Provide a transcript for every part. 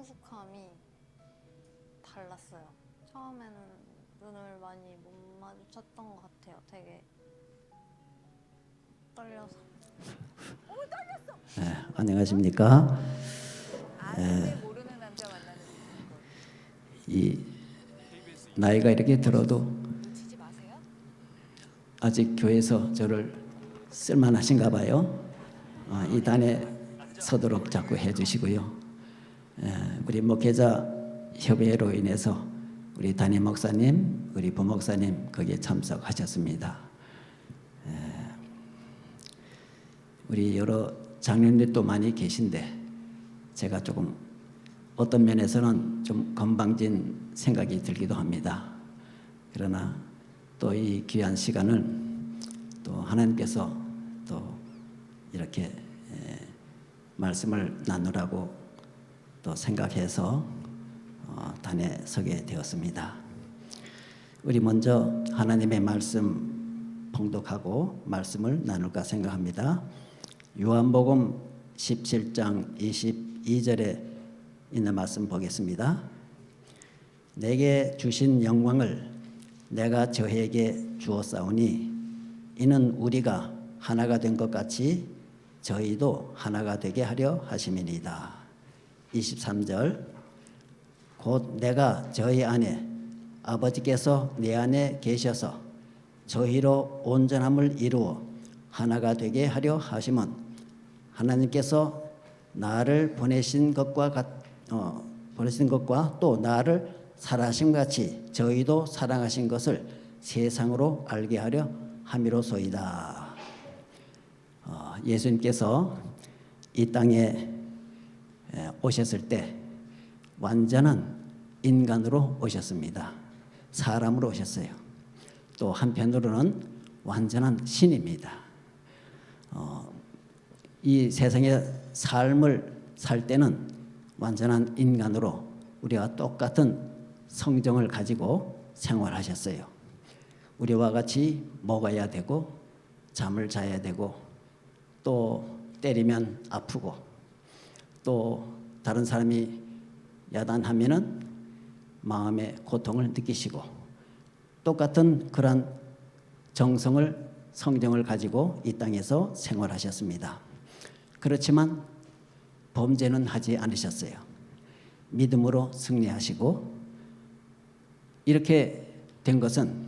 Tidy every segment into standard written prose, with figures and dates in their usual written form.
성숙함이 달랐어요. 처음에는 눈을 많이 못 마주쳤던 것 같아요. 되게 떨려서. 네, 안녕하십니까? 모르는 남자 만나는 이 나이가 이렇게 들어도 놓치지 마세요. 아직 교회에서 저를 쓸만하신가 봐요. 이 단에 서도록 자꾸 해주시고요. 우리 목회자 협의회로 인해서 우리 담임 목사님, 우리 부목사님 거기에 참석하셨습니다. 우리 여러 장로님도 많이 계신데 제가 조금 어떤 면에서는 좀 건방진 생각이 들기도 합니다. 그러나 또 이 귀한 시간을 또 하나님께서 또 이렇게 말씀을 나누라고 또 생각해서 단에 서게 되었습니다. 우리 먼저 하나님의 말씀 봉독하고 말씀을 나눌까 생각합니다. 요한복음 17장 22절에 있는 말씀 보겠습니다. 내게 주신 영광을 내가 저에게 주었사오니 이는 우리가 하나가 된 것 같이 저희도 하나가 되게 하려 하심이니이다. 23절 곧 내가 저희 안에 아버지께서 내 안에 계셔서 저희로 온전함을 이루어 하나가 되게 하려 하심은 하나님께서 나를 보내신 것과 또 나를 사랑하심 같이 저희도 사랑하신 것을 세상으로 알게 하려 함이로소이다. 예수님께서 이 땅에 오셨을 때 완전한 인간으로 오셨습니다. 사람으로 오셨어요. 또 한편으로는 완전한 신입니다. 이 세상의 삶을 살 때는 완전한 인간으로 우리와 똑같은 성정을 가지고 생활하셨어요. 우리와 같이 먹어야 되고 잠을 자야 되고 또 때리면 아프고 또 다른 사람이 야단하면은 마음의 고통을 느끼시고 똑같은 그런 정성을 성정을 가지고 이 땅에서 생활하셨습니다. 그렇지만 범죄는 하지 않으셨어요. 믿음으로 승리하시고 이렇게 된 것은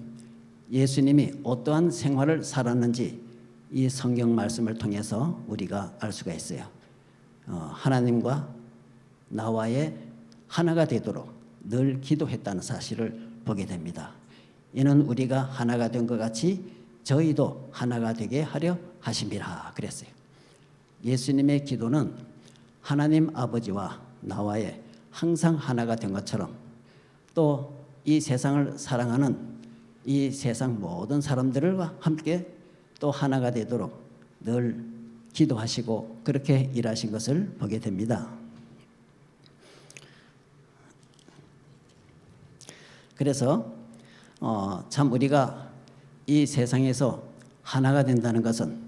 예수님이 어떠한 생활을 살았는지 이 성경 말씀을 통해서 우리가 알 수가 있어요. 하나님과 나와의 하나가 되도록 늘 기도했다는 사실을 보게 됩니다. 이는 우리가 하나가 된 것 같이 저희도 하나가 되게 하려 하심이라 그랬어요. 예수님의 기도는 하나님 아버지와 나와의 항상 하나가 된 것처럼 또 이 세상을 사랑하는 이 세상 모든 사람들과 함께 또 하나가 되도록 늘 기도하시고 그렇게 일하신 것을 보게 됩니다. 그래서 참 우리가 이 세상에서 하나가 된다는 것은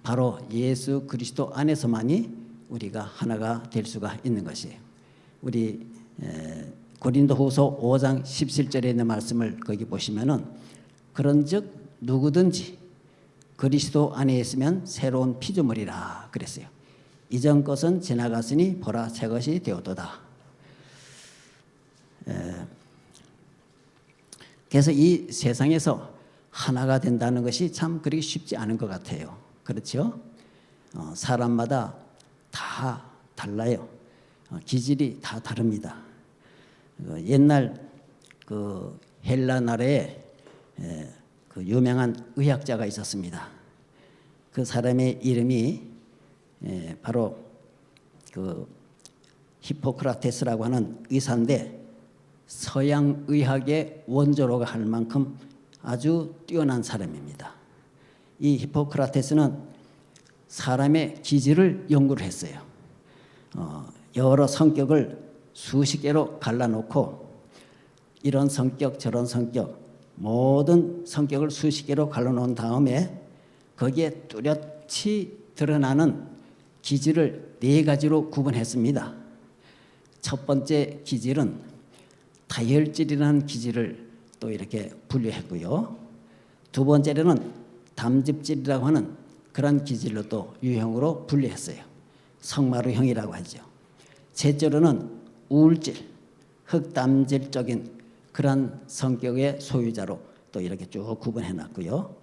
바로 예수 그리스도 안에서만이 우리가 하나가 될 수가 있는 것이에요. 우리 고린도후서 5장 17절에 있는 말씀을 거기 보시면은 그런즉 누구든지 그리스도 안에 있으면 새로운 피조물이라 그랬어요. 이전 것은 지나갔으니 보라 새 것이 되었도다. 그래서 이 세상에서 하나가 된다는 것이 참 그렇게 쉽지 않은 것 같아요. 그렇죠? 사람마다 다 달라요. 기질이 다 다릅니다. 옛날 그 헬라 나라에 그 유명한 의학자가 있었습니다. 그 사람의 이름이 바로 그 히포크라테스라고 하는 의사인데 서양 의학의 원조로가 할 만큼 아주 뛰어난 사람입니다. 이 히포크라테스는 사람의 기질을 연구를 했어요. 여러 성격을 수십 개로 갈라놓고 이런 성격 저런 성격 모든 성격을 수십 개로 갈라놓은 다음에 거기에 뚜렷이 드러나는 기질을 4가지로 구분했습니다. 첫 번째 기질은 다혈질이라는 기질을 또 이렇게 분류했고요. 두 번째로는 담즙질이라고 하는 그런 기질로 또 유형으로 분류했어요. 성마루형이라고 하죠. 셋째로는 우울질, 흑담질적인 그런 성격의 소유자로 또 이렇게 쭉 구분해 놨고요.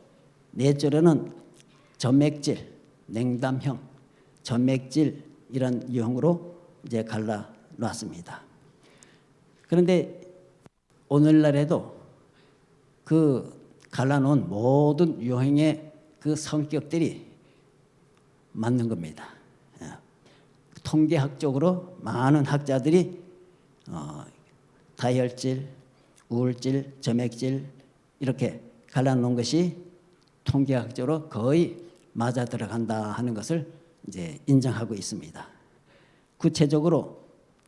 넷째로는 점맥질, 냉담형, 점맥질 이런 유형으로 이제 갈라 놨습니다. 그런데 오늘날에도 그 갈라놓은 모든 유형의 그 성격들이 맞는 겁니다. 통계학적으로 많은 학자들이 다혈질, 우울질, 점액질 이렇게 갈라놓은 것이 통계학적으로 거의 맞아 들어간다 하는 것을 이제 인정하고 있습니다. 구체적으로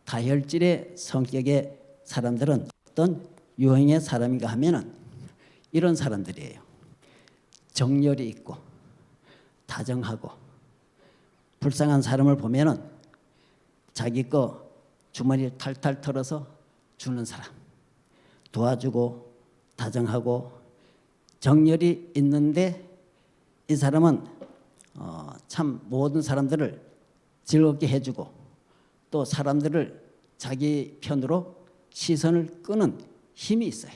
다혈질의 성격의 사람들은 어떤 유형의 사람인가 하면은 이런 사람들이에요. 정열이 있고 다정하고 불쌍한 사람을 보면은 자기 거 주머니를 탈탈 털어서 주는 사람, 도와주고 다정하고 정열이 있는데 이 사람은 참 모든 사람들을 즐겁게 해주고 또 사람들을 자기 편으로 시선을 끄는 힘이 있어요.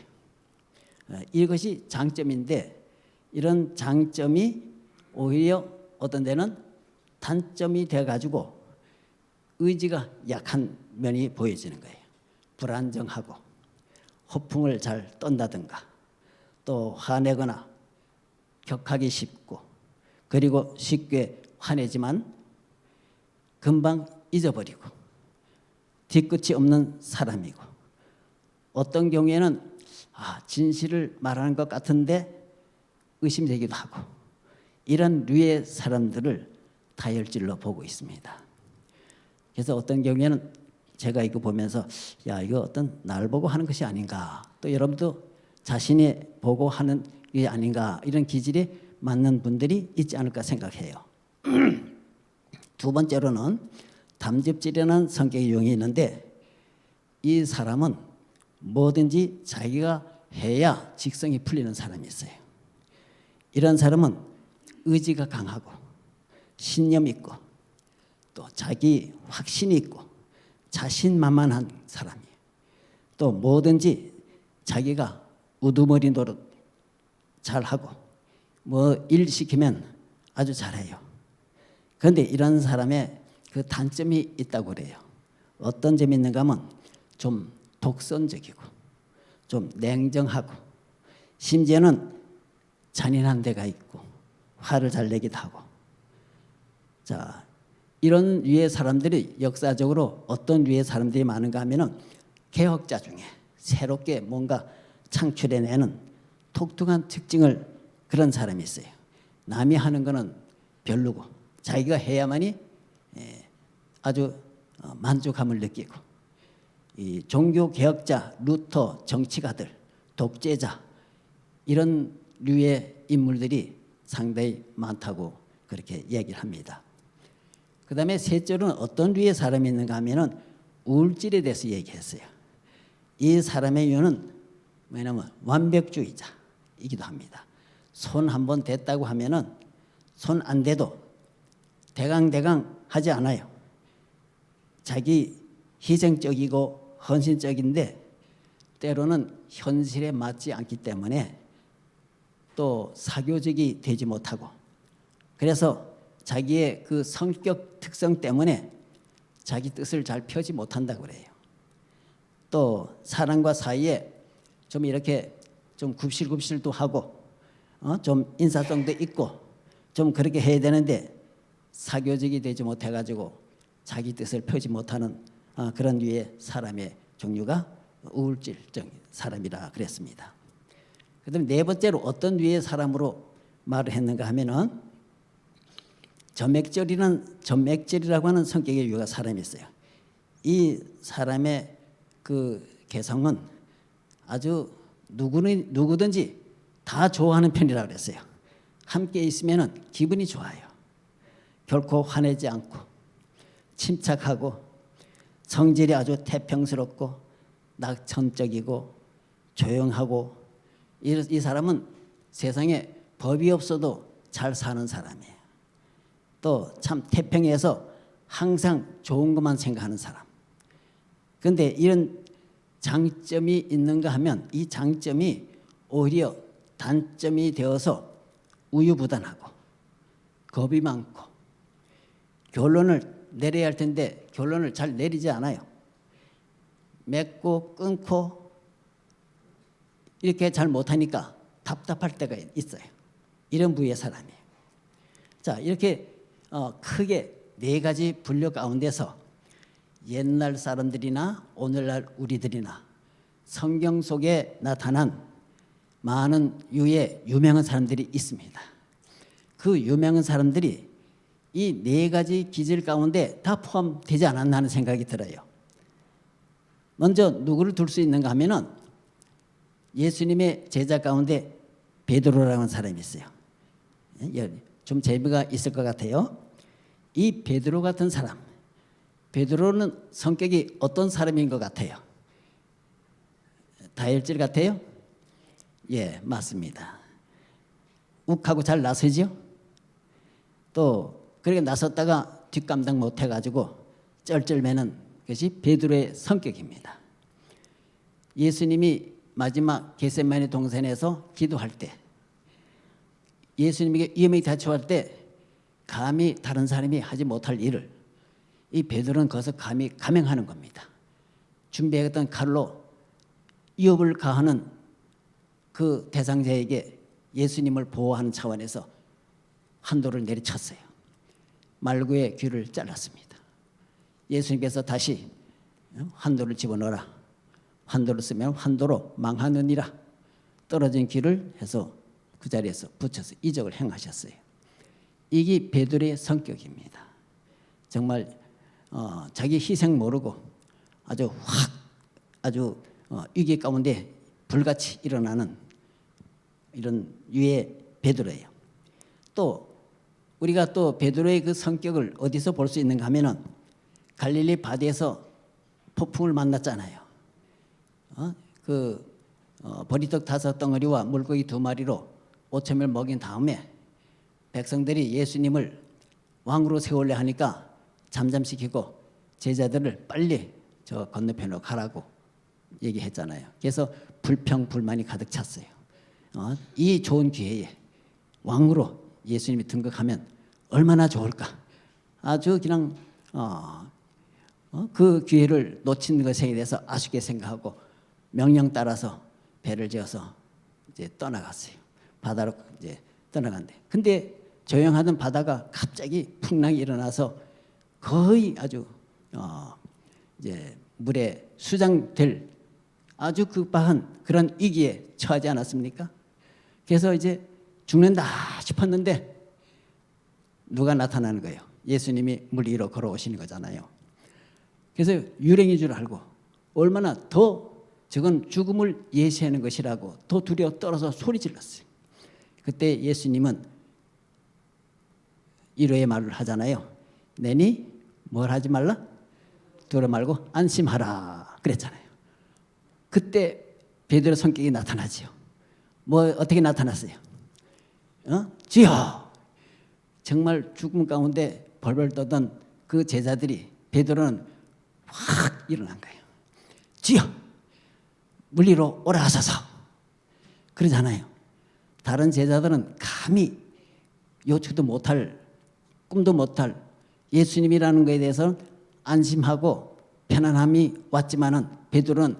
이것이 장점인데 이런 장점이 오히려 어떤 데는 단점이 돼가지고 의지가 약한 면이 보여지는 거예요. 불안정하고 허풍을 잘 떤다든가 또 화내거나 격하기 쉽고 그리고 쉽게 화내지만 금방 잊어버리고 뒤끝이 없는 사람이고 어떤 경우에는 진실을 말하는 것 같은데 의심되기도 하고 이런 류의 사람들을 다혈질로 보고 있습니다. 그래서 어떤 경우에는 제가 이거 보면서 야 이거 어떤 날 보고 하는 것이 아닌가 또 여러분도 자신이 보고 하는 게 아닌가 이런 기질이 맞는 분들이 있지 않을까 생각해요. 두 번째로는 담즙질이라는 성격의 유형이 있는데 이 사람은 뭐든지 자기가 해야 직성이 풀리는 사람이 있어요. 이런 사람은 의지가 강하고 신념 있고 또 자기 확신이 있고 자신만만한 사람이에요. 또 뭐든지 자기가 우두머리 노릇 잘하고 뭐 일 시키면 아주 잘해요. 그런데 이런 사람의 그 단점이 있다고 그래요. 어떤 점이 있는가 하면 좀 독선적이고 좀 냉정하고 심지어는 잔인한 데가 있고 화를 잘 내기도 하고 자 이런 류의 사람들이 역사적으로 어떤 류의 사람들이 많은가 하면은 개혁자 중에 새롭게 뭔가 창출해내는 독특한 특징을 그런 사람이 있어요. 남이 하는 거는 별로고 자기가 해야만이 아주 만족감을 느끼고 이 종교 개혁자, 루터, 정치가들, 독재자 이런 류의 인물들이 상당히 많다고 그렇게 얘기를 합니다. 그 다음에 셋째로는 어떤 류의 사람이 있는가 하면은 우울질에 대해서 얘기했어요. 이 사람의 이유는 뭐냐면 완벽주의자이기도 합니다. 손 한 번 댔다고 하면은 손 안 대도 대강대강 하지 않아요. 자기 희생적이고 헌신적인데 때로는 현실에 맞지 않기 때문에 또 사교적이 되지 못하고 그래서 자기의 그 성격 특성 때문에 자기 뜻을 잘 펴지 못한다고 그래요. 또 사람과 사이에 좀 이렇게 좀 굽실굽실도 하고 좀 인사성도 있고 좀 그렇게 해야 되는데 사교적이 되지 못해가지고 자기 뜻을 펴지 못하는 그런 류의 사람의 종류가 우울질적 사람이라 그랬습니다. 그다음에 네 번째로 어떤 류의 사람으로 말을 했는가 하면은 점맥질이라고 하는 성격의 유가 사람이 있어요. 이 사람의 그 개성은 아주 누구든지 다 좋아하는 편이라고 그랬어요. 함께 있으면은 기분이 좋아요. 결코 화내지 않고 침착하고 성질이 아주 태평스럽고 낙천적이고 조용하고 이 사람은 세상에 법이 없어도 잘 사는 사람이에요. 또 참 태평해서 항상 좋은 것만 생각하는 사람. 그런데 이런 장점이 있는가 하면 이 장점이 오히려 단점이 되어서 우유부단하고 겁이 많고 결론을 내려야 할 텐데 결론을 잘 내리지 않아요. 맺고 끊고 이렇게 잘 못하니까 답답할 때가 있어요. 이런 부류의 사람이에요. 자, 이렇게 크게 네 가지 분류 가운데서 옛날 사람들이나 오늘날 우리들이나 성경 속에 나타난 많은 유의 유명한 사람들이 있습니다. 그 유명한 사람들이 이 네 가지 기질 가운데 다 포함되지 않았나 하는 생각이 들어요. 먼저 누구를 둘 수 있는가 하면은 예수님의 제자 가운데 베드로라는 사람이 있어요. 좀 재미가 있을 것 같아요. 이 베드로 같은 사람, 베드로는 성격이 어떤 사람인 것 같아요? 다혈질 같아요? 예, 맞습니다. 욱하고 잘 나서죠? 또 그렇게 나섰다가 뒷감당 못 해가지고 쩔쩔매는 것이 베드로의 성격입니다. 예수님이 마지막 겟세마네 동산에서 기도할 때 예수님에게 위험이 닥쳐올 때 감히 다른 사람이 하지 못할 일을 이 베드로는 거기서 감히 감행하는 겁니다. 준비했던 칼로 위협을 가하는 그 대상자에게 예수님을 보호하는 차원에서 한도를 내리쳤어요. 말구의 귀를 잘랐습니다. 예수님께서 다시 한도를 집어넣어라. 한도를 쓰면 한도로 망하느니라. 떨어진 귀를 해서 그 자리에서 붙여서 이적을 행하셨어요. 이게 베드로의 성격입니다. 정말 자기 희생 모르고 아주 위기 가운데 불같이 일어나는 이런 유의 베드로예요. 또 우리가 또 베드로의 그 성격을 어디서 볼 수 있는가 하면은 갈릴리 바다에서 폭풍을 만났잖아요. 보리떡 5덩어리와 물고기 2마리로 5,000을 먹인 다음에 백성들이 예수님을 왕으로 세우려 하니까 잠잠시키고 제자들을 빨리 저 건너편으로 가라고 얘기했잖아요. 그래서 불평불만이 가득 찼어요. 이 좋은 기회에 왕으로 예수님이 등극하면 얼마나 좋을까. 아주 그냥 그 기회를 놓친 것에 대해서 아쉽게 생각하고 명령 따라서 배를 지어서 이제 떠나갔어요. 바다로 이제 떠나간대. 근데 조용하던 바다가 갑자기 풍랑이 일어나서 거의 아주 이제 물에 수장될 아주 급박한 그런 위기에 처하지 않았습니까? 그래서 이제 죽는다 싶었는데 누가 나타나는 거예요? 예수님이 물 위로 걸어오시는 거잖아요. 그래서 유령인 줄 알고 얼마나 더 저건 죽음을 예시하는 것이라고 더 두려워 떨어서 소리 질렀어요. 그때 예수님은 이로의 말을 하잖아요. 내니 뭘 하지 말라? 두려워 말고 안심하라 그랬잖아요. 그때 베드로 성격이 나타나지요. 뭐 어떻게 나타났어요? 주여! 정말 죽음 가운데 벌벌 떠던 그 제자들이 베드로는 확 일어난 거예요. 주여! 물 위로 오라 하소서. 그러잖아요. 다른 제자들은 감히 요청도 못할, 꿈도 못할 예수님이라는 것에 대해서 안심하고 편안함이 왔지만은 베드로는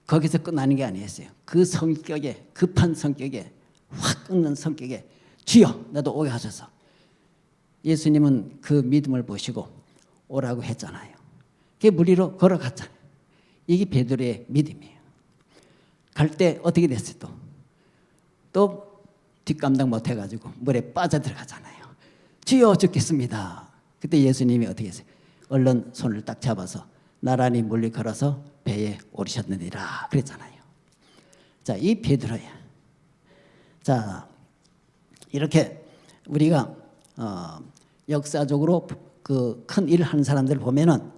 거기서 끝나는 게 아니었어요. 그 성격에, 급한 성격에, 확 끊는 성격에 주여 나도 오게 하소서. 예수님은 그 믿음을 보시고 오라고 했잖아요. 그게 물 위로 걸어갔잖아요. 이게 베드로의 믿음이에요. 갈 때 어떻게 됐어요? 또 뒷감당 못해가지고 물에 빠져들어가잖아요. 주여 죽겠습니다. 그때 예수님이 어떻게 했어요? 얼른 손을 딱 잡아서 나란히 물리 걸어서 배에 오르셨느니라 그랬잖아요. 자, 이 베드로야. 자, 이렇게 우리가 역사적으로 그 큰 일을 하는 사람들을 보면은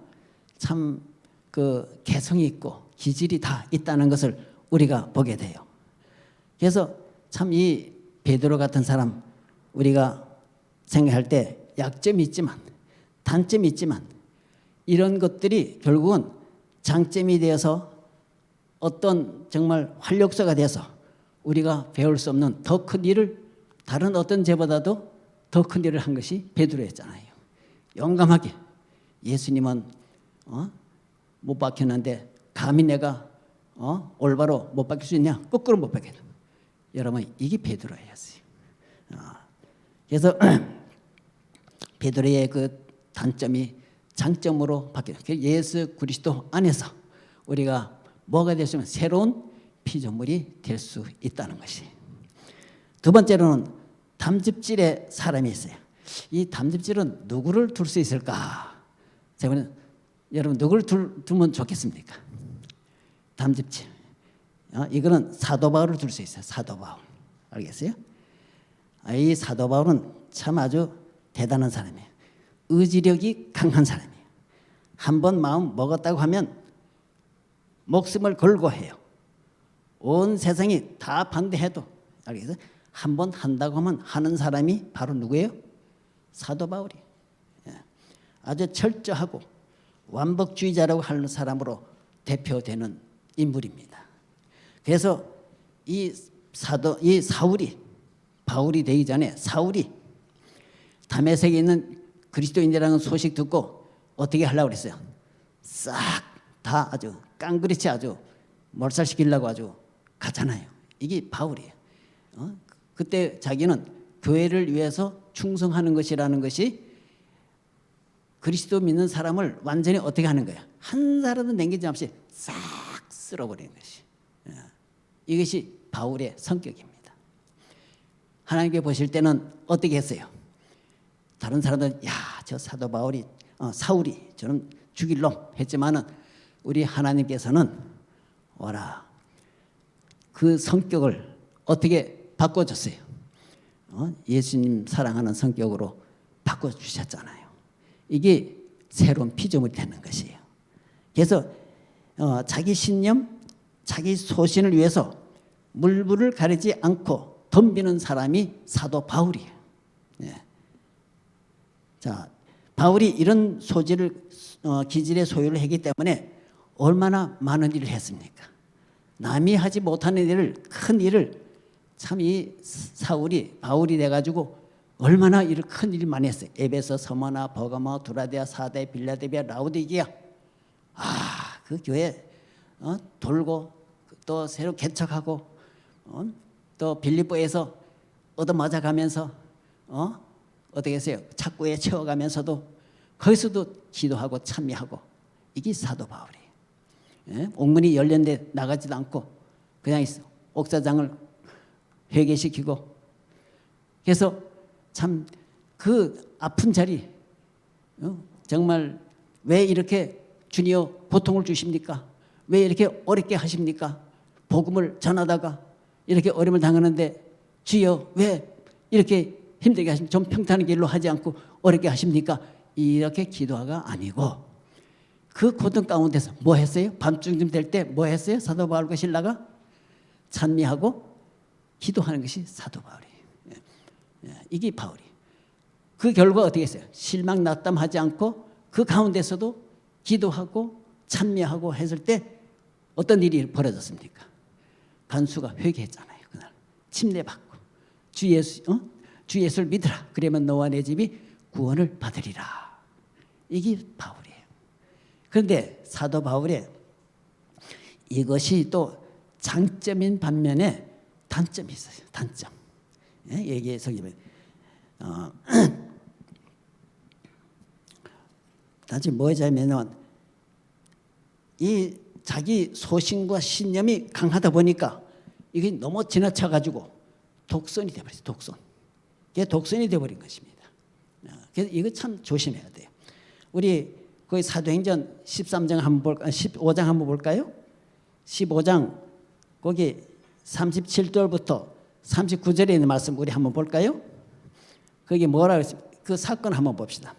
참 그 개성이 있고 기질이 다 있다는 것을 우리가 보게 돼요. 그래서 참 이 베드로 같은 사람 우리가 생각할 때 약점이 있지만 단점이 있지만 이런 것들이 결국은 장점이 되어서 어떤 정말 활력소가 돼서 우리가 배울 수 없는 더 큰 일을 다른 어떤 죄보다도 더 큰 일을 한 것이 베드로였잖아요. 용감하게 예수님은 못 박혔는데 감히 내가 올바로 못 박힐 수 있냐? 거꾸로 못 박혀. 여러분 이게 베드로였어요. 그래서 베드로의 그 단점이 장점으로 바뀌어요. 예수 그리스도 안에서 우리가 뭐가 될 수 있으면 새로운 피조물이 될 수 있다는 것이. 두 번째로는 담즙질의 사람이 있어요. 이 담즙질은 누구를 둘 수 있을까? 제가 여러분 누구를 두면 좋겠습니까? 담즙질. 이거는 사도 바울을 둘 수 있어요. 사도 바울. 알겠어요? 이 사도 바울은 참 아주 대단한 사람이에요. 의지력이 강한 사람이에요. 한번 마음 먹었다고 하면 목숨을 걸고 해요. 온 세상이 다 반대해도 알겠어요? 한번 한다고 하면 하는 사람이 바로 누구예요? 사도 바울이. 아주 철저하고 완벽주의자라고 하는 사람으로 대표되는 인물입니다. 그래서 이 사울이 바울이 되기 전에 사울이 다메섹에 있는 그리스도인이라는 소식 듣고 어떻게 하려고 그랬어요? 싹 다 아주 깡그리치 아주 몰살시키려고 아주 가잖아요. 이게 바울이에요. 그때 자기는 교회를 위해서 충성하는 것이라는 것이 그리스도 믿는 사람을 완전히 어떻게 하는 거야? 한 사람도 남기지 없이 싹 쓸어버리는 것이. 이것이 바울의 성격입니다. 하나님께 보실 때는 어떻게 했어요? 다른 사람들은 저 사도 바울이 사울이 저는 죽일 놈 했지만은 우리 하나님께서는 와라 그 성격을 어떻게 바꿔줬어요? 예수님 사랑하는 성격으로 바꿔주셨잖아요. 이게 새로운 피조물이 되는 것이에요. 그래서 자기 신념, 자기 소신을 위해서 물불을 가리지 않고 덤비는 사람이 사도 바울이에요. 자, 바울이 이런 기질의 소유를 했기 때문에 얼마나 많은 일을 했습니까? 남이 하지 못하는 일을, 큰 일을 참 이 바울이 돼가지고 얼마나 큰 일을 많이 했어요. 에베소, 서머나, 버가모, 두라데아, 사대, 빌라델비아, 라우디게아. 그 교회 돌고 또 새로 개척하고 또 빌립보에서 얻어맞아가면서 어떻게 했어요? 착고에 채워가면서도 거기서도 기도하고 참여하고 이게 사도 바울이에요. 옥문이 열렸는데 나가지도 않고 그냥 있어. 옥사장을 회개시키고 그래서 참 그 아픈 자리 정말 왜 이렇게 주니어 고통을 주십니까? 왜 이렇게 어렵게 하십니까? 복음을 전하다가 이렇게 어려움을 당하는데 주여 왜 이렇게 힘들게 하십니까? 좀 평탄한 길로 하지 않고 어렵게 하십니까? 이렇게 기도가 아니고 그 고통 가운데서 뭐 했어요? 밤중쯤 될 때 뭐 했어요? 사도 바울과 신라가 찬미하고 기도하는 것이 사도 바울이에요. 이게 바울이. 그 결과 어떻게 했어요? 실망 낙담하지 않고 그 가운데서도 기도하고 찬미하고 했을 때 어떤 일이 벌어졌습니까? 간수가 회개했잖아요. 그날 침례받고 주 예수를 믿으라. 그러면 너와 내 집이 구원을 받으리라. 이게 바울이에요. 그런데 사도 바울의 이것이 또 장점인 반면에 단점이 있어요. 단점. 얘기해서 단점이 뭐냐면은 이 자기 소신과 신념이 강하다 보니까 이게 너무 지나쳐가지고 독선이 되어버렸어요. 독선. 이게 독선이 되어버린 것입니다. 그래서 이거 참 조심해야 돼요. 우리 거기 사도행전 13장 한번 볼까요? 15장 한번 볼까요? 15장 거기 37절부터 39절에 있는 말씀 우리 한번 볼까요? 거기 뭐라고 했습니까? 그 사건 한번 봅시다.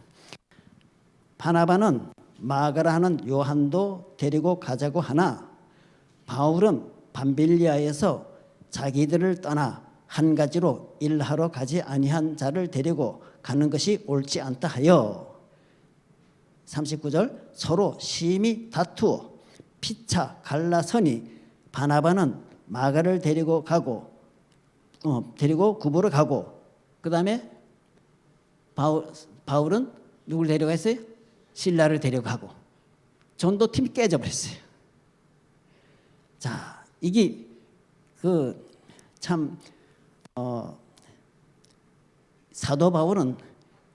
바나바는 마가라 하는 요한도 데리고 가자고 하나 바울은 밤빌리아에서 자기들을 떠나 한 가지로 일하러 가지 아니한 자를 데리고 가는 것이 옳지 않다 하여 39절 서로 심히 다투어 피차 갈라서니 바나바는 마가를 데리고 구보로 가고 그 다음에 바울은 누굴 데려갔어요? 실라를 데려가고 전도팀이 깨져버렸어요. 자, 이게 참 사도 바울은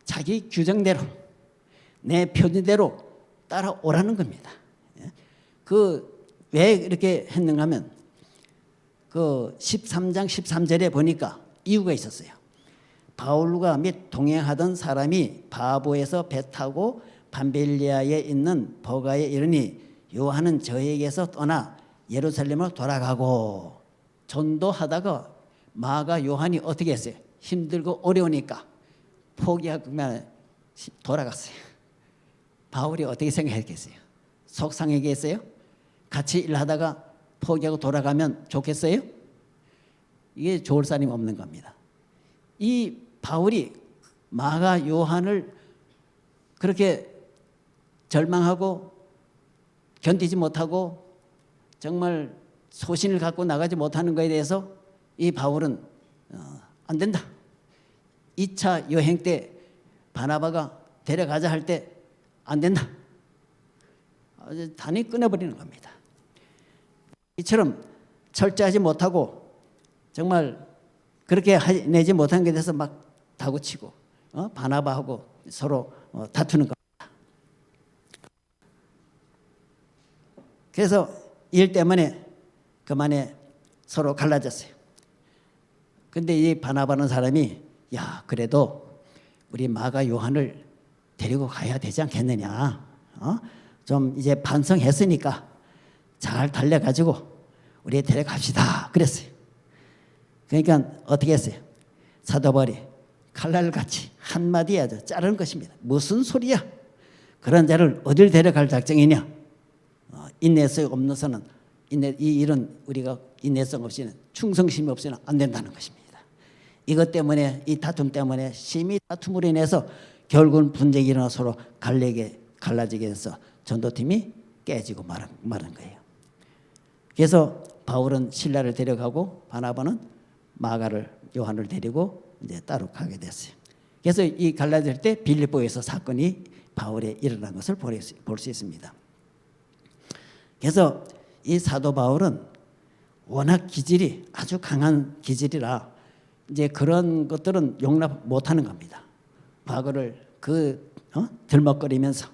자기 규정대로 내 표준대로 따라오라는 겁니다. 왜 이렇게 했는가 하면 13장 13절에 보니까 이유가 있었어요. 바울과 및 동행하던 사람이 바보에서 배 타고 밤벨리아에 있는 버가에 이르니 요한은 저에게서 떠나 예루살렘으로 돌아가고 전도하다가 마가 요한이 어떻게 했어요? 힘들고 어려우니까 포기하고 돌아갔어요. 바울이 어떻게 생각했겠어요? 속상하겠어요? 같이 일하다가 포기하고 돌아가면 좋겠어요? 이게 좋을 사람이 없는 겁니다. 이 바울이 마가 요한을 그렇게 절망하고 견디지 못하고 정말 소신을 갖고 나가지 못하는 것에 대해서 이 바울은 안 된다. 2차 여행 때 바나바가 데려가자 할 때 안 된다. 단히 끊어버리는 겁니다. 이처럼 철저하지 못하고 정말 그렇게 내지 못한 것에 대해서 막 다구치고 바나바하고 서로 다투는 겁니다. 그래서 일 때문에 그만에 서로 갈라졌어요. 근데 이 바나바는 사람이 야 그래도 우리 마가 요한을 데리고 가야 되지 않겠느냐. 좀 이제 반성했으니까 잘 달래가지고 우리 데려갑시다 그랬어요. 그러니까 어떻게 했어요? 사도 바울이 칼날같이 한마디 아주 자르는 것입니다. 무슨 소리야? 그런 자를 어딜 데려갈 작정이냐? 인내성 없어서는 이 일은 우리가 인내성 없이는 충성심이 없이는 안 된다는 것입니다. 이것 때문에 이 다툼 때문에 심히 다툼으로 인해서 결국은 분쟁이 일어나 서로 갈라지게 해서 전도팀이 깨지고 말은 거예요. 그래서 바울은 실라를 데려가고 바나바는 요한을 데리고 이제 따로 가게 됐어요. 그래서 이 갈라질 때 빌립보에서 사건이 바울에 일어난 것을 볼 수 있습니다. 그래서 이 사도 바울은 워낙 기질이 아주 강한 기질이라 이제 그런 것들은 용납 못하는 겁니다. 과거를 들먹거리면서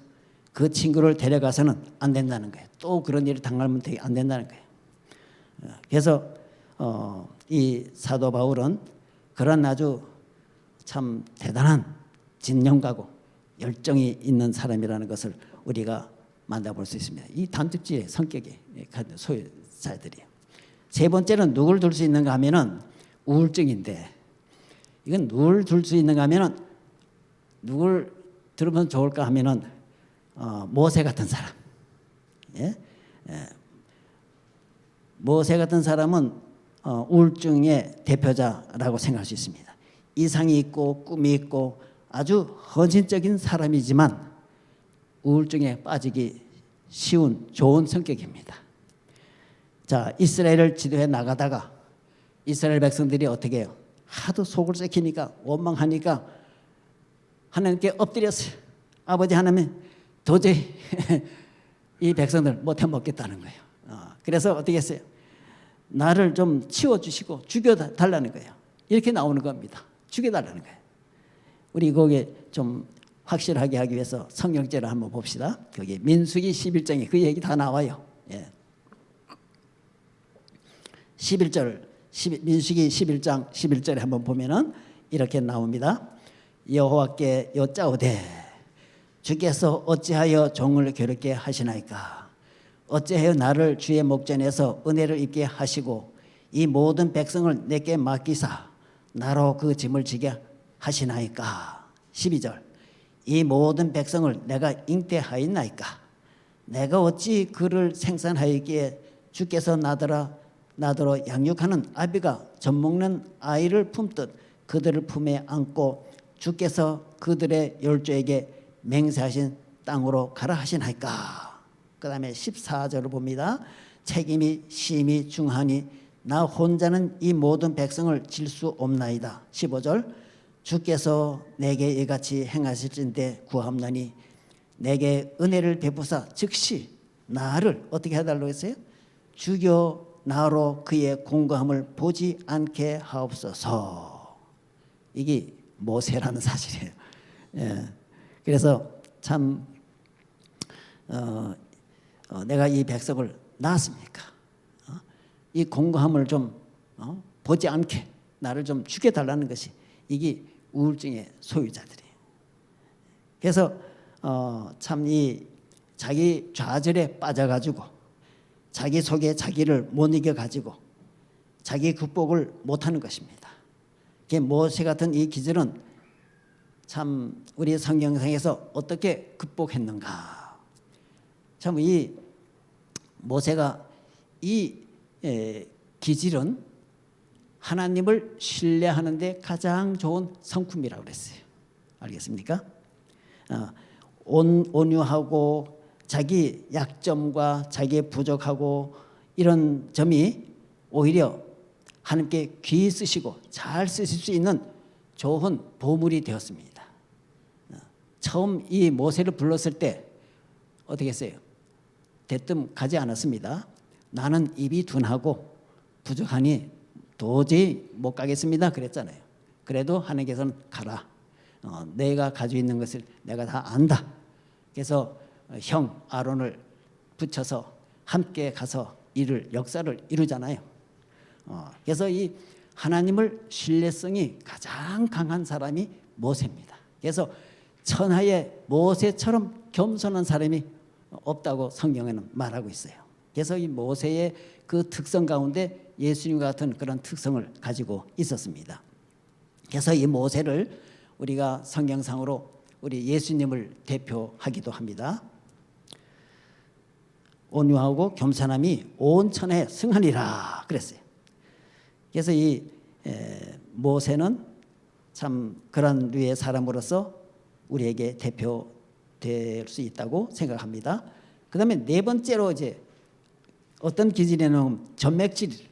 그 친구를 데려가서는 안 된다는 거예요. 또 그런 일을 당하면 안 된다는 거예요. 그래서 이 사도 바울은 그런 아주 참 대단한 진념가고 열정이 있는 사람이라는 것을 우리가 만나볼 수 있습니다. 이 단특지의 성격의 소유자들이에요. 세 번째는 누굴 둘 수 있는가 하면은 우울증인데 이건 누굴 둘 수 있는가 하면은 누굴 들으면 좋을까 하면은 모세 같은 사람. 모세 같은 사람은 우울증의 대표자라고 생각할 수 있습니다. 이상이 있고 꿈이 있고 아주 헌신적인 사람이지만 우울증에 빠지기 쉬운 좋은 성격입니다. 자, 이스라엘을 지도해 나가다가 이스라엘 백성들이 어떻게 해요? 하도 속을 썩히니까 원망하니까 하나님께 엎드렸어요. 아버지 하나님 도저히 이 백성들 못해 먹겠다는 거예요. 그래서 어떻게 했어요? 나를 좀 치워주시고 죽여달라는 거예요. 이렇게 나오는 겁니다. 죽여달라는 거예요. 우리 거기에 좀 확실하게 하기 위해서 성경제를 한번 봅시다. 거기 민수기 11장에 그 얘기 다 나와요. 11절 민수기 11장 11절에 한번 보면은 이렇게 나옵니다. 여호와께 여짜오되 주께서 어찌하여 종을 괴롭게 하시나이까? 어찌하여 나를 주의 목전에서 은혜를 입게 하시고 이 모든 백성을 내게 맡기사 나로 그 짐을 지게 하시나이까? 12절 이 모든 백성을 내가 잉태하였나이까? 내가 어찌 그를 생산하였기에 주께서 나더러 양육하는 아비가 젖먹는 아이를 품듯 그들을 품에 안고 주께서 그들의 열조에게 맹세하신 땅으로 가라 하시나이까? 그 다음에 14절을 봅니다. 책임이 심히 중하니 나 혼자는 이 모든 백성을 질 수 없나이다. 15절 주께서 내게 이같이 행하실진데 구함나니 내게 은혜를 베푸사 즉시 나를 어떻게 해달라고 했어요? 죽여 나로 그의 공고함을 보지 않게 하옵소서. 이게 모세라는 사실이에요. 예. 그래서 참 내가 이 백성을 낳았습니까? 이 공고함을 좀 보지 않게 나를 좀 죽여달라는 것이 이게 우울증의 소유자들이에요. 그래서 참 이 자기 좌절에 빠져가지고 자기 속에 자기를 못 이겨가지고 자기 극복을 못하는 것입니다. 모세 같은 이 기질은 참 우리 성경상에서 어떻게 극복했는가? 참 이 모세가 이 기질은 하나님을 신뢰하는 데 가장 좋은 성품이라고 그랬어요. 알겠습니까? 온유하고 자기 약점과 자기의 부족하고 이런 점이 오히려 하나님께 귀히 쓰시고 잘 쓰실 수 있는 좋은 보물이 되었습니다. 처음 이 모세를 불렀을 때 어떻게 했어요? 대뜸 가지 않았습니다. 나는 입이 둔하고 부족하니 도저히 못 가겠습니다 그랬잖아요. 그래도 하나님께서는 가라. 내가 가지고 있는 것을 내가 다 안다. 그래서 형 아론을 붙여서 함께 가서 역사를 이루잖아요. 그래서 이 하나님을 신뢰성이 가장 강한 사람이 모세입니다. 그래서 천하에 모세처럼 겸손한 사람이 없다고 성경에는 말하고 있어요. 그래서 이 모세의 그 특성 가운데 예수님과 같은 그런 특성을 가지고 있었습니다. 그래서 이 모세를 우리가 성경상으로 우리 예수님을 대표하기도 합니다. 온유하고 겸손함이 온 천하에 승하니라 그랬어요. 그래서 이 모세는 참 그런 류의 사람으로서 우리에게 대표될 수 있다고 생각합니다. 그 다음에 네 번째로 이제 어떤 기질에는 점맥질.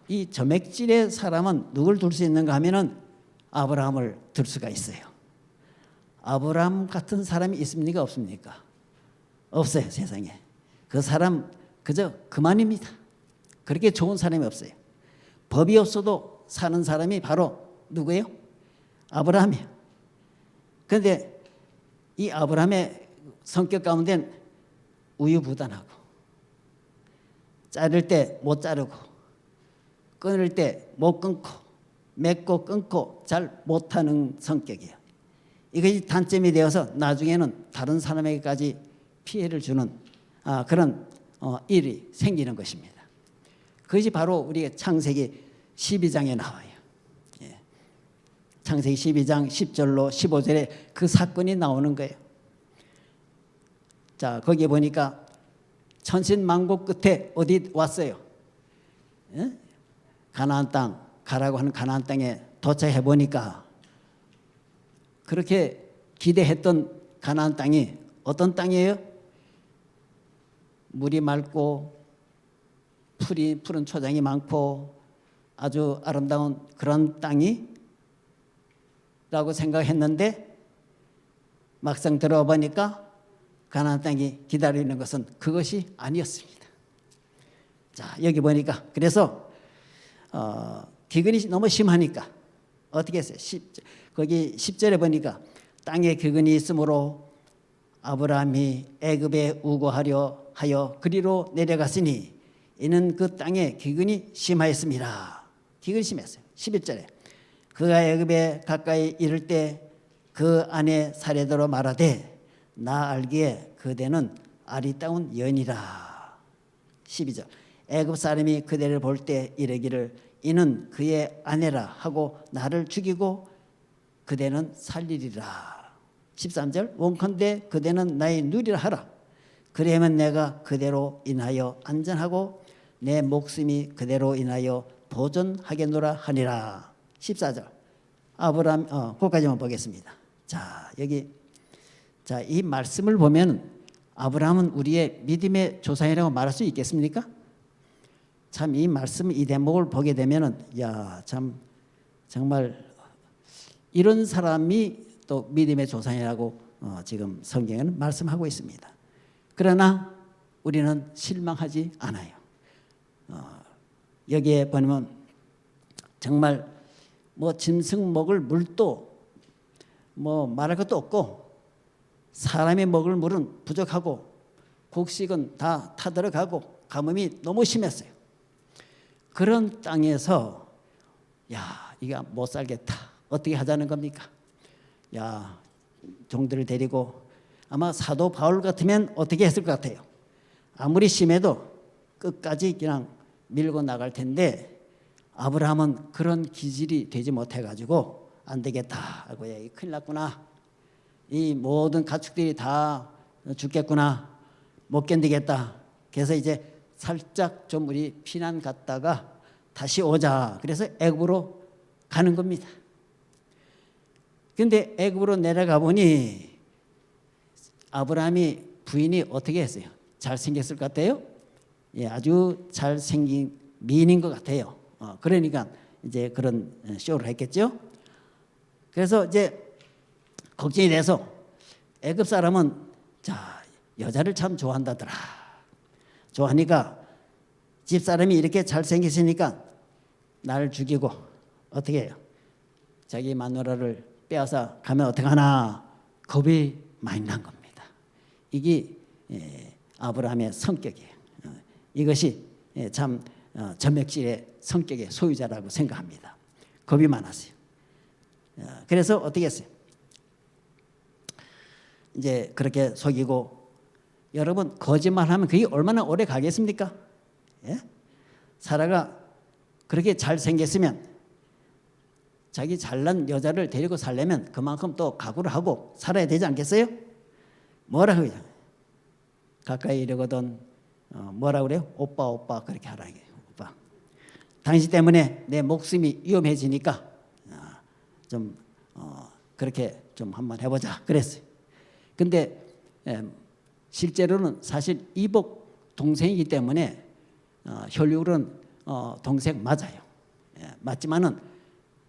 이 점맥질의 사람은 누굴 둘 수 있는가 하면은 아브라함을 들 수가 있어요. 아브라함 같은 사람이 있습니까? 없습니까? 없어요, 세상에. 그 사람 그저 그만입니다. 그렇게 좋은 사람이 없어요. 법이 없어도 사는 사람이 바로 누구예요? 아브라함이에요. 그런데 이 아브라함의 성격 가운데는 우유부단하고 자를 때 못 자르고 끊을 때 못 끊고 맺고 끊고 잘 못하는 성격이에요. 이것이 단점이 되어서 나중에는 다른 사람에게까지 피해를 주는 그런 일이 생기는 것입니다. 그것이 바로 우리가 창세기 12장에 나와요. 예. 창세기 12장 10절로 15절에 그 사건이 나오는 거예요. 자, 거기에 보니까 천신만고 끝에 어디 왔어요? 예? 가나안 땅, 가라고 하는 가나안 땅에 도착해 보니까 그렇게 기대했던 가나안 땅이 어떤 땅이에요? 물이 맑고 푸른 초장이 많고 아주 아름다운 그런 땅이라고 생각했는데 막상 들어와 보니까 가나안 땅이 기다리는 것은 그것이 아니었습니다. 자, 여기 보니까 그래서 기근이 너무 심하니까 어떻게 했어요? 거기 10절에 보니까 땅에 기근이 있으므로 아브라함이 애굽에 우고하려 하여 그리로 내려갔으니 이는 그 땅에 기근이 심하였습니다. 기근이 심했어요. 11절에 그가 애굽에 가까이 이를 때 그 아내 사레더로 말하되 나 알기에 그대는 아리따운 여인이라. 12절 애굽 사람이 그대를 볼 때 이르기를 이는 그의 아내라 하고 나를 죽이고 그대는 살리리라. 13절 원컨대 그대는 나의 누리라 하라. 그리하면 내가 그대로 인하여 안전하고 내 목숨이 그대로 인하여 보존하겠노라 하니라. 14절 아브라함 거기까지만 보겠습니다. 자 여기 자 이 말씀을 보면 아브라함은 우리의 믿음의 조상이라고 말할 수 있겠습니까? 참 이 말씀 이 대목을 보게 되면은 야 참 정말 이런 사람이 또 믿음의 조상이라고 지금 성경에는 말씀하고 있습니다. 그러나 우리는 실망하지 않아요. 여기에 보면 정말 뭐 짐승 먹을 물도 뭐 말할 것도 없고 사람이 먹을 물은 부족하고 곡식은 다 타들어가고 가뭄이 너무 심했어요. 그런 땅에서 야 이거 못 살겠다. 어떻게 하자는 겁니까? 야 종들을 데리고 아마 사도 바울 같으면 어떻게 했을 것 같아요? 아무리 심해도 끝까지 그냥 밀고 나갈 텐데 아브라함은 그런 기질이 되지 못해가지고 안 되겠다 하고 큰일 났구나. 이 모든 가축들이 다 죽겠구나. 못 견디겠다. 그래서 이제 살짝 좀 우리 피난 갔다가 다시 오자. 그래서 애굽으로 가는 겁니다. 근데 애굽으로 내려가 보니 아브라함이 부인이 어떻게 했어요? 잘생겼을 것 같아요? 예, 아주 잘생긴 미인인 것 같아요. 그러니까 이제 그런 쇼를 했겠죠. 그래서 이제 걱정이 돼서 애굽 사람은 자 여자를 참 좋아한다더라. 좋아하니까 집사람이 이렇게 잘생겼으니까 나를 죽이고 어떻게 해요? 자기 마누라를 빼앗아 가면 어떡하나 겁이 많이 난 겁니다. 이게 아브라함의 성격이에요. 이것이 참 점액질의 성격의 소유자라고 생각합니다. 겁이 많았어요. 그래서 어떻게 했어요? 이제 그렇게 속이고 여러분 거짓말하면 그게 얼마나 오래 가겠습니까? 예? 사라가 그렇게 잘생겼으면 자기 잘난 여자를 데리고 살려면 그만큼 또 각오를 하고 살아야 되지 않겠어요? 뭐라 그래요? 가까이 이러거든 뭐라 그래요? 오빠 오빠 그렇게 하라 이게 오빠. 당신 때문에 내 목숨이 위험해지니까 좀 그렇게 좀 한번 해보자 그랬어요. 근데 실제로는 사실 이복 동생이기 때문에 혈육은 동생 맞아요. 맞지만은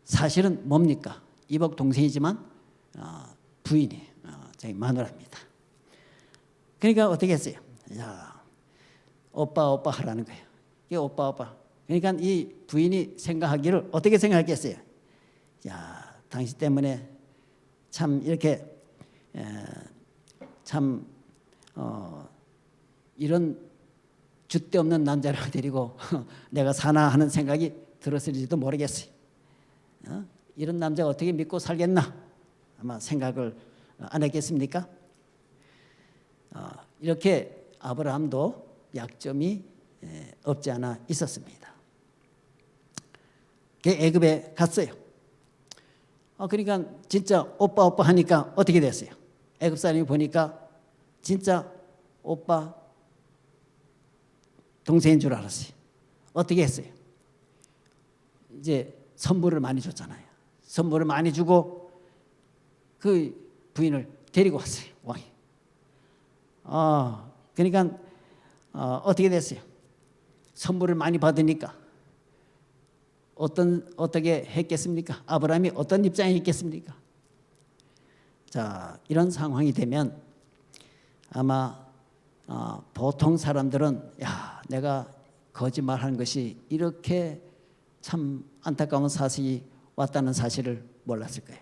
사실은 뭡니까? 이복 동생이지만 부인이 자기 마누라입니다. 그러니까 어떻게 했어요? 야, 오빠 오빠 하라는 거예요. 이 오빠 오빠. 그러니까 이 부인이 생각하기를 어떻게 생각했겠어요? 야, 당신 때문에 참 이렇게 참 이런 줏대 없는 남자를 데리고 내가 사나 하는 생각이 들었을지도 모르겠어요. 이런 남자 어떻게 믿고 살겠나 아마 생각을 안 했겠습니까? 이렇게 아브라함도 약점이 없지 않아 있었습니다. 애굽에 갔어요. 그러니까 진짜 오빠 오빠 하니까 어떻게 됐어요? 애굽 사람이 보니까 진짜 오빠 동생인 줄 알았어요. 어떻게 했어요? 이제 선물을 많이 줬잖아요. 선물을 많이 주고 그 부인을 데리고 왔어요. 왕이. 그러니까 어떻게 됐어요? 선물을 많이 받으니까 어떻게 했겠습니까? 아브라함이 어떤 입장에 있겠습니까? 자, 이런 상황이 되면 아마 보통 사람들은 야, 내가 거짓말하는 것이 이렇게 참 안타까운 사실이 왔다는 사실을 몰랐을 거예요.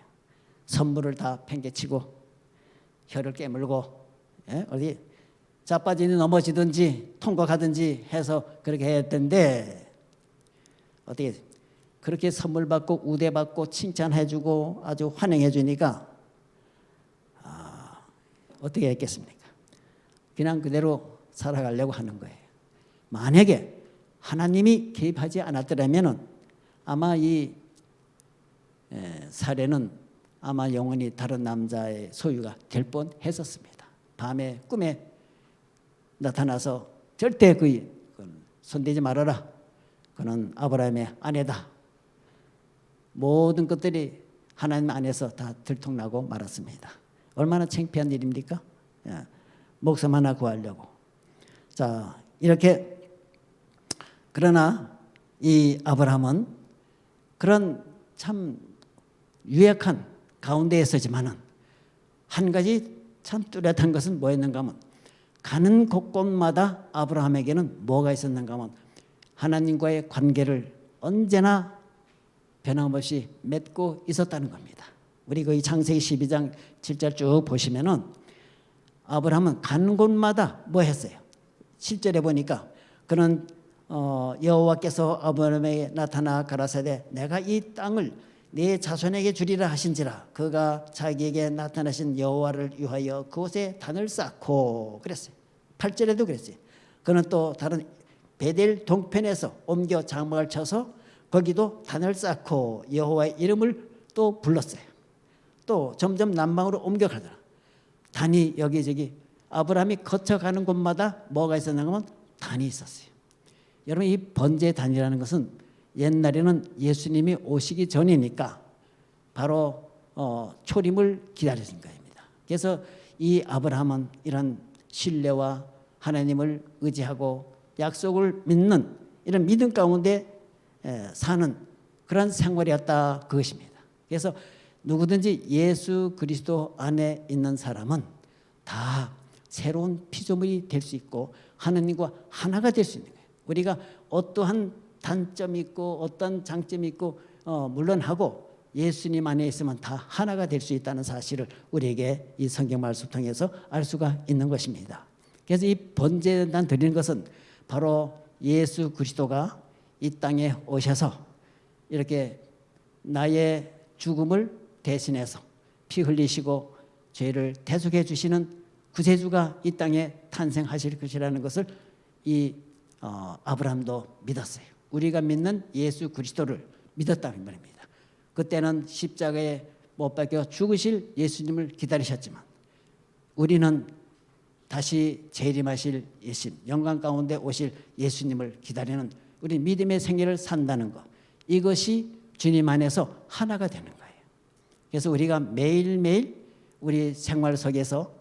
선물을 다 팽개치고 혀를 깨물고 어디 자빠지니 넘어지든지 통곡하든지 해서 그렇게 했던데 어떻게 그렇게 선물 받고 우대 받고 칭찬해주고 아주 환영해주니까 어떻게 했겠습니까? 그냥 그대로 살아가려고 하는 거예요. 만약에 하나님이 개입하지 않았더라면 아마 이 사례는 아마 영원히 다른 남자의 소유가 될 뻔했었습니다. 밤에 꿈에 나타나서 절대 그건 손대지 말아라. 그는 아브라함의 아내다. 모든 것들이 하나님 안에서 다 들통나고 말았습니다. 얼마나 창피한 일입니까? 목숨 하나 구하려고. 자, 이렇게 그러나 이 아브라함은 그런 참 유약한 가운데에 있었지만은 한 가지 참 뚜렷한 것은 뭐였는가 하면 가는 곳곳마다 아브라함에게는 뭐가 있었는가 하면 하나님과의 관계를 언제나 변함없이 맺고 있었다는 겁니다. 우리 그 창세기 12장 7절 쭉 보시면은 아브라함은 가는 곳마다 뭐 했어요? 7절에 보니까 그는 여호와께서 아브라함에게 나타나 가라사대 내가 이 땅을 네 자손에게 주리라 하신지라 그가 자기에게 나타나신 여호와를 위하여 그곳에 단을 쌓고 그랬어요. 8절에도 그랬어요. 그는 또 다른 베델 동편에서 옮겨 장막을 쳐서 거기도 단을 쌓고 여호와의 이름을 또 불렀어요. 또 점점 남방으로 옮겨가더라. 단이 여기저기 아브라함이 거쳐가는 곳마다 뭐가 있었나 하면 단이 있었어요. 여러분 이 번제 단이라는 것은 옛날에는 예수님이 오시기 전이니까 바로 초림을 기다리신 겁니다. 그래서 이 아브라함은 이런 신뢰와 하나님을 의지하고 약속을 믿는 이런 믿음 가운데 사는 그런 생활이었다 그것입니다. 그래서 누구든지 예수 그리스도 안에 있는 사람은 다 새로운 피조물이 될 수 있고 하나님과 하나가 될 수 있는 거예요. 우리가 어떠한 단점이 있고 어떤 장점이 있고 물론 하고 예수님 안에 있으면 다 하나가 될 수 있다는 사실을 우리에게 이 성경 말씀 통해서 알 수가 있는 것입니다. 그래서 이 번제단 드리는 것은 바로 예수 그리스도가 이 땅에 오셔서 이렇게 나의 죽음을 대신해서 피 흘리시고 죄를 대속해 주시는 구세주가 이 땅에 탄생하실 것이라는 것을 이 아브라함도 믿었어요. 우리가 믿는 예수 그리스도를 믿었다는 말입니다. 그때는 십자가에 못 박혀 죽으실 예수님을 기다리셨지만 우리는 다시 재림하실 예수님, 영광 가운데 오실 예수님을 기다리는 우리 믿음의 생애를 산다는 것, 이것이 주님 안에서 하나가 되는 거예요. 그래서 우리가 매일매일 우리 생활 속에서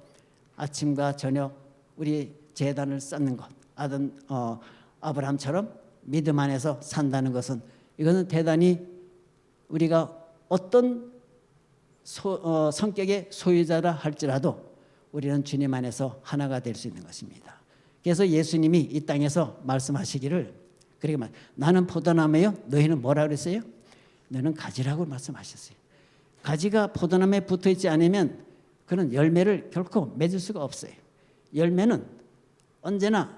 아침과 저녁 우리 제단을 쌓는 것, 아브라함처럼 믿음 안에서 산다는 것은 이것은 대단히 우리가 어떤 성격의 소유자라 할지라도 우리는 주님 안에서 하나가 될 수 있는 것입니다. 그래서 예수님이 이 땅에서 말씀하시기를 그러게 나는 포도나무예요. 너희는 뭐라 그랬어요? 너는 가지라고 말씀하셨어요. 가지가 포도나무에 붙어 있지 않으면 그는 열매를 결코 맺을 수가 없어요. 열매는 언제나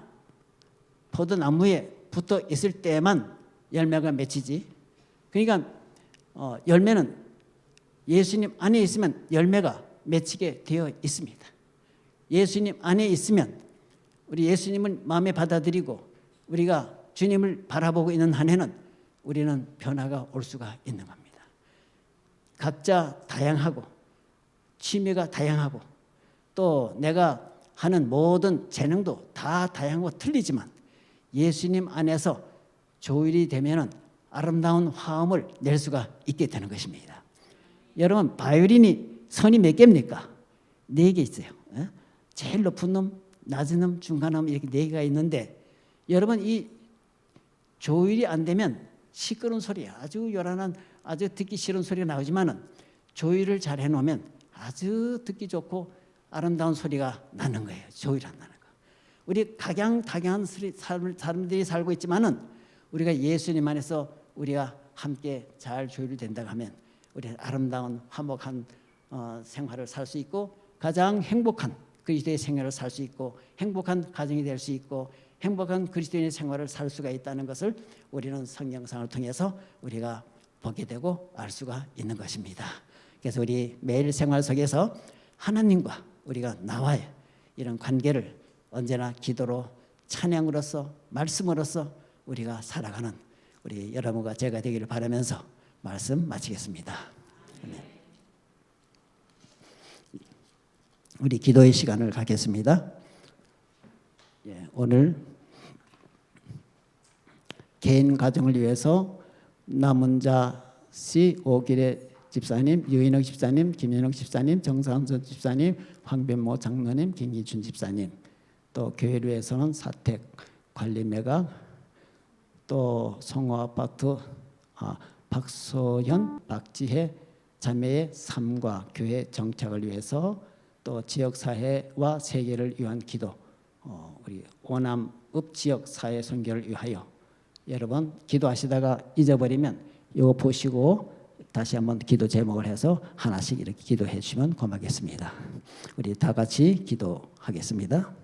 포도나무에 붙어 있을 때만 열매가 맺히지. 그러니까 열매는 예수님 안에 있으면 열매가 맺히게 되어 있습니다. 예수님 안에 있으면 우리 예수님을 마음에 받아들이고 우리가 주님을 바라보고 있는 한 해는 우리는 변화가 올 수가 있는 겁니다. 각자 다양하고 취미가 다양하고 또 내가 하는 모든 재능도 다 다양하고 틀리지만 예수님 안에서 조율이 되면은 아름다운 화음을 낼 수가 있게 되는 것입니다. 여러분 바이올린이 선이 몇 개입니까? 4개 있어요. 제일 높은 놈, 낮은 놈, 중간 놈 이렇게 4개가 있는데 여러분 이 조율이 안 되면 시끄러운 소리, 아주 요란한 아주 듣기 싫은 소리가 나오지만은 조율을 잘 해놓으면 아주 듣기 좋고 아름다운 소리가 나는 거예요. 조율 안 나는 거. 우리 각양다양한 사람들이 살고 있지만은 우리가 예수님 안에서 우리가 함께 잘 조율이 된다고 하면 우리는 아름다운 화목한 생활을 살 수 있고 가장 행복한 그리스도의 생활을 살 수 있고 행복한 가정이 될 수 있고 행복한 그리스도인의 생활을 살 수가 있다는 것을 우리는 성경상을 통해서 우리가 보게 되고 알 수가 있는 것입니다. 그래서 우리 매일 생활 속에서 하나님과 우리가 나와의 이런 관계를 언제나 기도로 찬양으로서 말씀으로서 우리가 살아가는 우리 여러분과 제가 되기를 바라면서 말씀 마치겠습니다. 아멘. 우리 기도의 시간을 갖겠습니다. 예, 오늘 개인 가정을 위해서 남은자 씨, 오길의 집사님, 유인옥 집사님, 김현옥 집사님, 정상선 집사님, 황변모 장로님, 김기춘 집사님, 또 교회를 위해서는 사택 관리매각, 또 송호아파트 박소현, 박지혜 자매의 삶과 교회 정착을 위해서, 또 지역사회와 세계를 위한 기도, 우리 오남읍 지역 사회 선교를 위하여. 여러분 기도하시다가 잊어버리면 이거 보시고 다시 한번 기도 제목을 해서 하나씩 이렇게 기도해 주시면 고맙겠습니다. 우리 다 같이 기도하겠습니다.